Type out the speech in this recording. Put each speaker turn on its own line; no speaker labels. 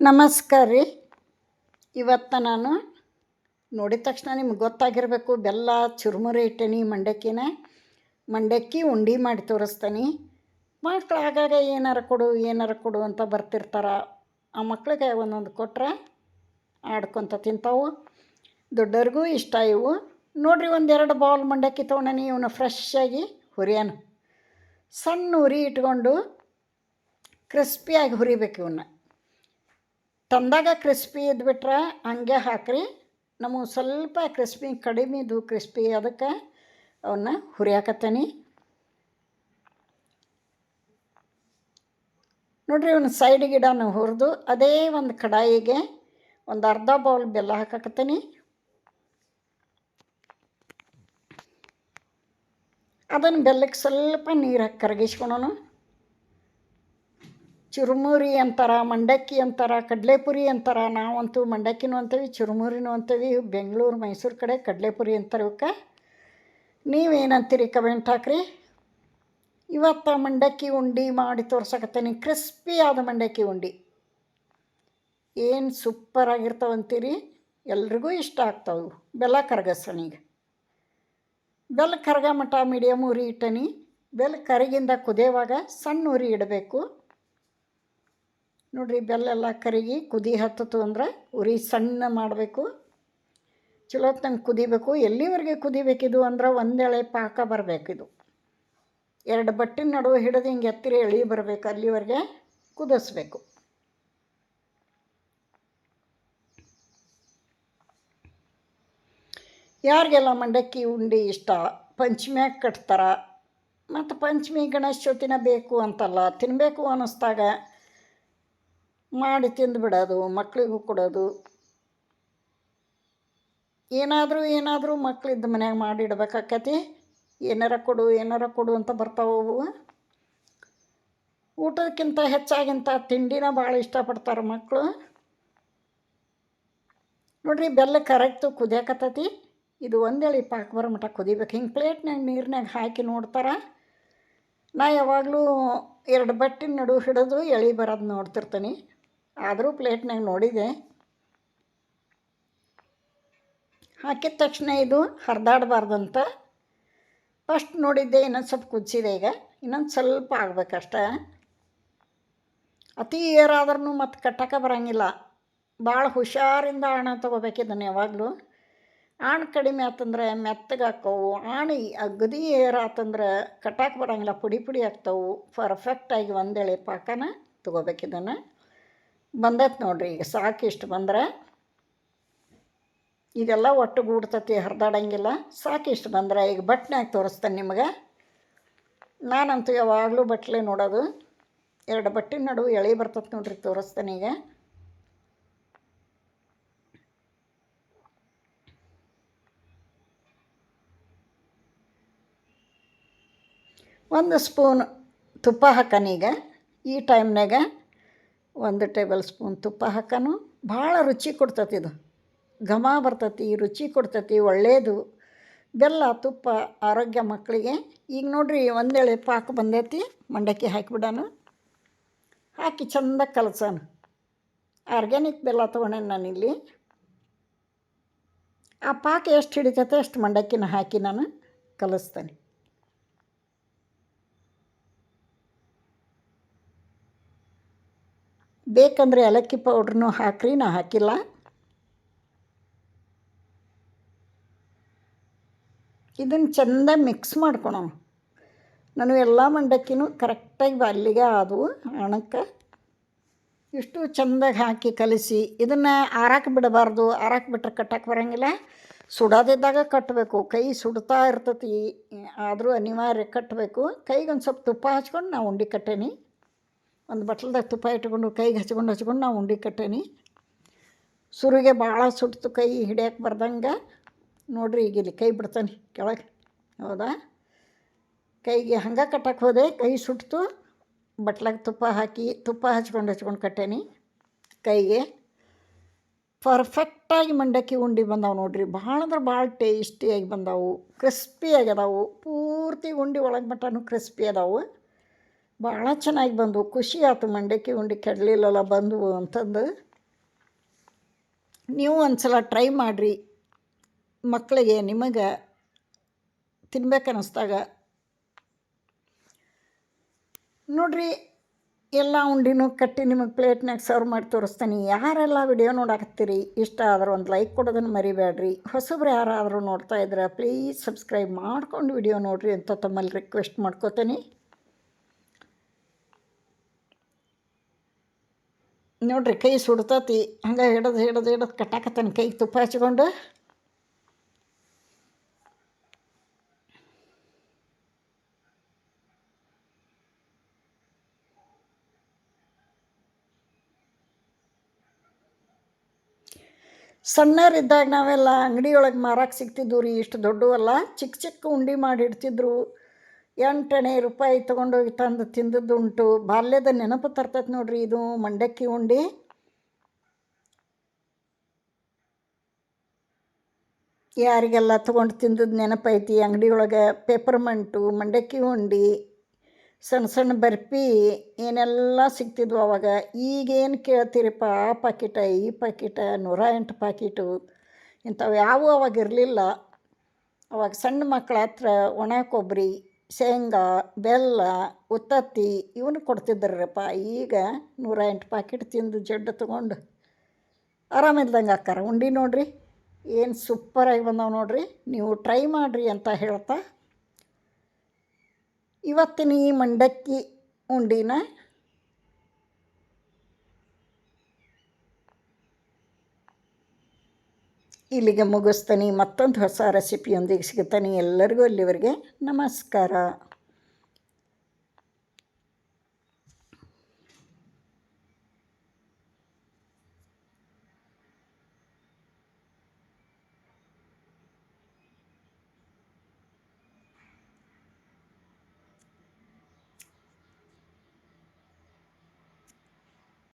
ನಮಸ್ಕಾರ ರೀ. ಇವತ್ತು ನಾನು ನೋಡಿದ ತಕ್ಷಣ ನಿಮ್ಗೆ ಗೊತ್ತಾಗಿರಬೇಕು, ಬೆಲ್ಲ ಚುರುಮುರಿ ಇಟ್ಟೇನಿ. ಮಂಡಕ್ಕಿ ಉಂಡೆ ಮಾಡಿ ತೋರಿಸ್ತೀನಿ. ಮಕ್ಳು ಆಗಾಗ ಏನಾರ ಕೊಡು ಅಂತ ಬರ್ತಿರ್ತಾರೆ. ಆ ಮಕ್ಳಿಗೆ ಒಂದೊಂದು ಕೊಟ್ರೆ ಆಡ್ಕೊತ ತಿಂತಾವು. ದೊಡ್ಡವ್ರಿಗೂ ಇಷ್ಟ ಇವು. ನೋಡಿರಿ, ಒಂದೆರಡು ಬೌಲ್ ಮಂಡಕ್ಕಿ ತೊಗೊಂಡನಿ. ಇವನು ಫ್ರೆಶ್ಶಾಗಿ ಹುರಿಯಾನು. ಸಣ್ಣ ಉರಿ ಇಟ್ಕೊಂಡು ಕ್ರಿಸ್ಪಿಯಾಗಿ ಹುರಿಬೇಕು. ಇವನ್ನ ತಂದಾಗ ಕ್ರಿಸ್ಪಿ ಇದ್ಬಿಟ್ರೆ ಹಂಗೆ ಹಾಕ್ರಿ. ನಮಗೆ ಸ್ವಲ್ಪ ಕ್ರಿಸ್ಪಿ ಕಡಿಮೆ ಇದು ಕ್ರಿಸ್ಪಿ, ಅದಕ್ಕೆ ಅವನ್ನ ಹುರಿಯಾಕತ್ತೀನಿ. ನೋಡಿರಿ, ಇವನು ಸೈಡ್ ಗಿಡನ ಹುರಿದು ಅದೇ ಒಂದು ಕಡಾಯಿಗೆ ಒಂದು ಅರ್ಧ ಬೌಲ್ ಬೆಲ್ಲ ಹಾಕಾಕತ್ತೀನಿ. ಅದನ್ನು ಬೆಲ್ಲಕ್ಕೆ ಸ್ವಲ್ಪ ನೀರು ಹಾಕಿ ಕರಗಿಸ್ಕೊಳೋನು. ಚುರುಮುರಿ ಅಂತಾರೆ, ಮಂಡಕ್ಕಿ ಅಂತಾರೆ, ಕಡಲೆಪುರಿ ಅಂತಾರೆ. ನಾವಂತೂ ಮಂಡಕ್ಕಿನೂ ಅಂತೀವಿ, ಚುರುಮುರಿನೂ ಅಂತೀವಿ. ಬೆಂಗಳೂರು ಮೈಸೂರು ಕಡೆ ಕಡಲೆಪುರಿ ಅಂತಾರೆ ಇವಕ್ಕೆ. ನೀವೇನಂತೀರಿ ಕಮೆಂಟ್ ಹಾಕ್ರಿ. ಇವತ್ತು ಮಂಡಕ್ಕಿ ಉಂಡೆ ಮಾಡಿ ತೋರ್ಸಕತ್ತೀನಿ. ಕ್ರಿಸ್ಪಿ ಆದ ಮಂಡಕ್ಕಿ ಉಂಡೆ ಏನು ಸೂಪರಾಗಿರ್ತಾವಂತೀರಿ. ಎಲ್ರಿಗೂ ಇಷ್ಟ ಆಗ್ತಾವೆ. ಬೆಲ್ಲ ಕರಗಸಣೀಗ ಬೆಲ್ಲ ಕರಗ ಮಟ್ಟ ಮೀಡಿಯಮ್ ಉರಿ ಇಟ್ಟನಿ. ಬೆಲ್ಲ ಕರಗಿಂದ ಕುದಿಯುವಾಗ ಸಣ್ಣ ಉರಿ ಇಡಬೇಕು. ನೋಡಿರಿ, ಬೆಲ್ಲೆಲ್ಲ ಕರಗಿ ಕುದಿ ಹತ್ತಿತು ಅಂದ್ರೆ ಉರಿ ಸಣ್ಣ ಮಾಡಬೇಕು. ಚಲೋ ಹೊತ್ತಂಗೆ ಕುದಿಬೇಕು. ಎಲ್ಲಿವರೆಗೆ ಕುದಿಬೇಕಿದು ಅಂದ್ರೆ ಒಂದೆಳೆ ಪಾಕ ಬರಬೇಕಿದು. ಎರಡು ಬಟ್ಟಿನ ನಡುವೆ ಹಿಡಿದು ಹಿಂಗೆ ಎತ್ತಿರ ಎಳಿ ಬರಬೇಕು. ಅಲ್ಲಿವರೆಗೆ ಕುದಿಸ್ಬೇಕು. ಯಾರಿಗೆಲ್ಲ ಮಂಡಕ್ಕಿ ಉಂಡೆ ಇಷ್ಟ, ಪಂಚಮಿಯಾಗ ಕಟ್ತಾರೆ. ಮತ್ತು ಪಂಚಮಿ ಗಣೇಶ ಚೌತಿನ ಬೇಕು ಅಂತಲ್ಲ, ತಿನ್ನಬೇಕು ಅನ್ನಿಸ್ದಾಗ ಮಾಡಿ ತಿಂದುಬಿಡೋದು, ಮಕ್ಕಳಿಗೂ ಕೊಡೋದು. ಏನಾದರೂ ಮಕ್ಕಳಿದ್ದ ಮನ್ಯಾಗ ಮಾಡಿಡ್ಬೇಕಾಕತಿ. ಏನಾರ ಕೊಡು ಅಂತ ಬರ್ತಾವು. ಊಟಕ್ಕಿಂತ ಹೆಚ್ಚಾಗಿಂತ ತಿಂಡಿನ ಭಾಳ ಇಷ್ಟಪಡ್ತಾರೆ ಮಕ್ಕಳು. ನೋಡಿರಿ, ಬೆಲ್ಲ ಕರೆಕ್ಟು ಕುದಿಯಾಕತ್ತೈತಿ. ಇದು ಒಂದೇಳಿ ಪಾಕ ಬರೋ ಮಟ್ಟ ಕುದಿಬೇಕು. ಹಿಂಗೆ ಪ್ಲೇಟ್ನಾಗ ನೀರಿನಾಗ ಹಾಕಿ ನೋಡ್ತಾರೆ. ನಾ ಯಾವಾಗಲೂ ಎರಡು ಬಟ್ಟಿನ ನಡುವೆ ಹಿಡಿದು ಎಳಿ ಬರೋದು ನೋಡ್ತಿರ್ತೀನಿ. ಆದರೂ ಪ್ಲೇಟ್ನಾಗ ನೋಡಿದೆ. ಹಾಕಿದ ತಕ್ಷಣ ಇದು ಹರಿದಾಡಬಾರ್ದಂತ ಫಸ್ಟ್ ನೋಡಿದ್ದೆ. ಇನ್ನೊಂದು ಸ್ವಲ್ಪ ಕುದಿಸಿದೆ. ಈಗ ಇನ್ನೊಂದು ಸ್ವಲ್ಪ ಆಗ್ಬೇಕಷ್ಟೆ. ಅತಿ ಏರಾದ್ರೂ ಮತ್ತು ಕಟ್ಟಕ್ಕೆ ಬರೋಂಗಿಲ್ಲ. ಭಾಳ ಹುಷಾರಿಂದ ಆಣ ತೊಗೋಬೇಕು ಇದನ್ನು ಯಾವಾಗಲೂ. ಆಣ್ ಕಡಿಮೆ ಆತಂದ್ರೆ ಮೆತ್ತಗೆ ಹಾಕವು. ಆಣಿ ಅಗದಿ ಏರಾತಂದ್ರೆ ಕಟ್ಟಕ್ಕೆ ಬರೋಂಗಿಲ್ಲ, ಪುಡಿ ಆಗ್ತಾವು. ಪರ್ಫೆಕ್ಟಾಗಿ ಒಂದೇಳೆ ಪಾಕನ ತೊಗೋಬೇಕು. ಇದನ್ನು ಬಂದೈತೆ ನೋಡಿರಿ. ಈಗ ಸಾಕು. ಇಷ್ಟು ಬಂದರೆ ಇದೆಲ್ಲ ಒಟ್ಟುಗೂಡ್ತತಿ, ಹರಿದಾಡಂಗಿಲ್ಲ. ಸಾಕು. ಇಷ್ಟು ಬಂದರೆ ಈಗ ಬಟ್ನಾಗ ತೋರಿಸ್ತೇನೆ ನಿಮಗೆ. ನಾನಂತೂ ಯಾವಾಗಲೂ ಬಟ್ಲೆ ನೋಡೋದು. ಎರಡು ಬಟ್ಟಿನ ನಡುವೆ ಎಳೆ ಬರ್ತದೆ ನೋಡ್ರಿ, ತೋರಿಸ್ತೇನೆ ಈಗ. ಒಂದು ಸ್ಪೂನ್ ತುಪ್ಪ ಹಾಕನೀಗ. ಈ ಟೈಮ್ನಾಗ 1 ಟೇಬಲ್ ಸ್ಪೂನ್ ತುಪ್ಪ ಹಾಕನು. ಭಾಳ ರುಚಿ ಕೊಡ್ತತಿ. ಇದು ಘಮ ಬರ್ತತಿ, ರುಚಿ ಕೊಡ್ತತಿ, ಒಳ್ಳೆಯದು. ಬೆಲ್ಲ ತುಪ್ಪ ಆರೋಗ್ಯ ಮಕ್ಕಳಿಗೆ. ಈಗ ನೋಡಿರಿ, ಒಂದೇಳೆ ಪಾಕ ಬಂದೈತಿ. ಮಂಡಕ್ಕಿ ಹಾಕಿಬಿಡೋನು. ಹಾಕಿ ಚೆಂದ ಕಲಸೋನು. ಆರ್ಗ್ಯಾನಿಕ್ ಬೆಲ್ಲ ತೊಗೊಂಡೇನು ನಾನಿಲ್ಲಿ. ಆ ಪಾಕ ಎಷ್ಟು ಹಿಡಿತೈತೆ ಅಷ್ಟು ಮಂಡಕ್ಕಿನ ಹಾಕಿ ನಾನು ಕಲಿಸ್ತೇನೆ. ಬೇಕಂದರೆ ಏಲಕ್ಕಿ ಪೌಡ್ರನ್ನೂ ಹಾಕ್ರಿ. ನಾ ಹಾಕಿಲ್ಲ. ಇದನ್ನು ಚೆಂದ ಮಿಕ್ಸ್ ಮಾಡ್ಕೊಳೋಣ. ನಾನು ಎಲ್ಲ ಮಂಡಕ್ಕಿನೂ ಕರೆಕ್ಟಾಗಿ ಅಲ್ಲಿಗೆ ಆದವು ಹಣಕ್ಕೆ. ಇಷ್ಟು ಚೆಂದಾಗಿ ಹಾಕಿ ಕಲಿಸಿ ಇದನ್ನು ಆರಕ್ಕೆ ಬಿಡಬಾರ್ದು. ಆರಕ್ಕೆ ಬಿಟ್ಟರೆ ಕಟ್ಟಕ್ಕೆ ಬರೋಂಗಿಲ್ಲ. ಸುಡೋದಿದ್ದಾಗ ಕಟ್ಟಬೇಕು. ಕೈ ಸುಡ್ತಾ ಇರ್ತತಿ, ಆದರೂ ಅನಿವಾರ್ಯ ಕಟ್ಟಬೇಕು. ಕೈಗೆ ಒಂದು ಸ್ವಲ್ಪ ತುಪ್ಪ ಹಚ್ಕೊಂಡು ನಾವು ಉಂಡೆ ಕಟ್ಟೇನಿ. ಒಂದು ಬಟ್ಲದಾಗ ತುಪ್ಪ ಇಟ್ಕೊಂಡು ಕೈಗೆ ಹಚ್ಕೊಂಡು ನಾವು ಉಂಡೆ ಕಟ್ಟೇನಿ. ಸುರಿಗೆ ಭಾಳ ಸುಡ್ತು, ಕೈ ಹಿಡಿಯೋಕೆ ಬರ್ದಂಗೆ. ನೋಡಿರಿ, ಈಗ ಇಲ್ಲಿ ಕೈ ಬಿಡ್ತಾನೆ ಕೆಳಗೆ. ಹೌದಾ? ಕೈಗೆ ಹಂಗೆ ಕಟ್ಟಕ್ಕೆ ಹೋದೆ, ಕೈ ಸುಡ್ತು. ಬಟ್ಲಾಗ ತುಪ್ಪ ಹಚ್ಕೊಂಡು ಕಟ್ಟೇನಿ ಕೈಗೆ. ಪರ್ಫೆಕ್ಟಾಗಿ ಮಂಡಕ್ಕಿ ಉಂಡೆ ಬಂದಾವೆ ನೋಡಿರಿ. ಭಾಳ ಅಂದ್ರೆ ಭಾಳ ಟೇಸ್ಟಿಯಾಗಿ ಬಂದಾವು, ಕ್ರಿಸ್ಪಿಯಾಗಿ ಅದಾವು. ಪೂರ್ತಿ ಉಂಡೆ ಒಳಗೆ ಮಟ್ಟನೂ ಕ್ರಿಸ್ಪಿ ಅದಾವು. ಭಾಳ ಚೆನ್ನಾಗಿ ಬಂದವು. ಖುಷಿ ಆಯ್ತು. ಮಂಡಕ್ಕಿ ಉಂಡೆ ಕೆಡಲಿಲ್ಲಲ್ಲ ಬಂದವು ಅಂತಂದು. ನೀವು ಒಂದು ಸಲ ಟ್ರೈ ಮಾಡಿರಿ. ಮಕ್ಕಳಿಗೆ ನಿಮಗೆ ತಿನ್ಬೇಕನ್ನಿಸ್ದಾಗ ನೋಡಿರಿ. ಎಲ್ಲ ಉಂಡಿನೂ ಕಟ್ಟಿ ನಿಮಗೆ ಪ್ಲೇಟ್ನಾಗ ಸರ್ವ್ ಮಾಡಿ ತೋರಿಸ್ತೀನಿ. ಯಾರೆಲ್ಲ ವಿಡಿಯೋ ನೋಡಾಕತ್ತೀರಿ, ಇಷ್ಟ ಆದ್ರೆ ಒಂದು ಲೈಕ್ ಕೊಡೋದನ್ನು ಮರಿಬೇಡ್ರಿ. ಹೊಸಬ್ರು ಯಾರಾದರೂ ನೋಡ್ತಾ ಇದ್ರೆ ಪ್ಲೀಸ್ ಸಬ್ಸ್ಕ್ರೈಬ್ ಮಾಡ್ಕೊಂಡು ವಿಡಿಯೋ ನೋಡಿರಿ ಅಂತ ತಮ್ಮಲ್ಲಿ ರಿಕ್ವೆಸ್ಟ್ ಮಾಡ್ಕೋತೀನಿ. ನೋಡಿರಿ, ಕೈ ಸುಡ್ತತಿ. ಹಂಗೆ ಹಿಡಿದು ಕಟ್ಟಾಕತ್ತಾನೆ ಕೈಗೆ ತುಪ್ಪ ಹಚ್ಕೊಂಡು. ಸಣ್ಣರಿದ್ದಾಗ ನಾವೆಲ್ಲ ಅಂಗಡಿಯೊಳಗೆ ಮಾರಕ್ಕೆ ಸಿಗ್ತಿದ್ವು ರೀ. ಇಷ್ಟು ದೊಡ್ಡವಲ್ಲ, ಚಿಕ್ಕ ಉಂಡೆ ಮಾಡಿ ಇಡ್ತಿದ್ರು. 8 ರೂಪಾಯಿ ತೊಗೊಂಡೋಗಿ ತಂದು ತಿಂದದ್ದುಂಟು. ಬಾಲ್ಯದ ನೆನಪು ತರ್ತೈತೆ ನೋಡ್ರಿ. ಇದು ಮಂಡಕ್ಕಿ ಉಂಡೆ. ಯಾರಿಗೆಲ್ಲ ತೊಗೊಂಡು ತಿಂದದ್ದು ನೆನಪೈತಿ. ಅಂಗಡಿಯೊಳಗೆ ಪೇಪರ್ಮೆಂಟು, ಮಂಡಕ್ಕಿ ಉಂಡೆ, ಸಣ್ಣ ಬರ್ಫಿ ಏನೆಲ್ಲ ಸಿಗ್ತಿದ್ವು ಅವಾಗ. ಈಗೇನು ಕೇಳ್ತೀರಿಪ್ಪ, ಆ ಪಾಕಿಟ ಈ ಪಾಕಿಟ 108 ಪಾಕಿಟು ಇಂಥವು ಯಾವೂ ಅವಾಗ ಇರಲಿಲ್ಲ. ಅವಾಗ ಸಣ್ಣ ಮಕ್ಕಳ ಹತ್ರ ಒಣ ಕೊಬ್ಬರಿ, ಶೇಂಗಾ, ಬೆಲ್ಲ, ಉತ್ತತ್ತಿ ಇವನು ಕೊಡ್ತಿದ್ರಪ್ಪ. ಈಗ 108 ಪಾಕಿಟ್ ತಿಂದು ಜಡ್ಡು ತೊಗೊಂಡು ಆರಾಮಿಲ್ದಂಗೆ ಆಕಾರ. ಉಂಡೆ ನೋಡಿರಿ ಏನು ಸೂಪರಾಗಿ ಬಂದವು ನೋಡಿರಿ. ನೀವು ಟ್ರೈ ಮಾಡಿರಿ ಅಂತ ಹೇಳ್ತಾ ಇವತ್ತಿನ ಈ ಮಂಡಕ್ಕಿ ಉಂಡಿನ ಇಲ್ಲಿಗೆ ಮುಗಿಸ್ತೀನಿ. ಮತ್ತೊಂದು ಹೊಸ ರೆಸಿಪಿಯೊಂದಿಗೆ ಸಿಗುತ್ತಾನೆ. ಎಲ್ಲರಿಗೂ ಅಲ್ಲಿವರೆಗೆ ನಮಸ್ಕಾರ.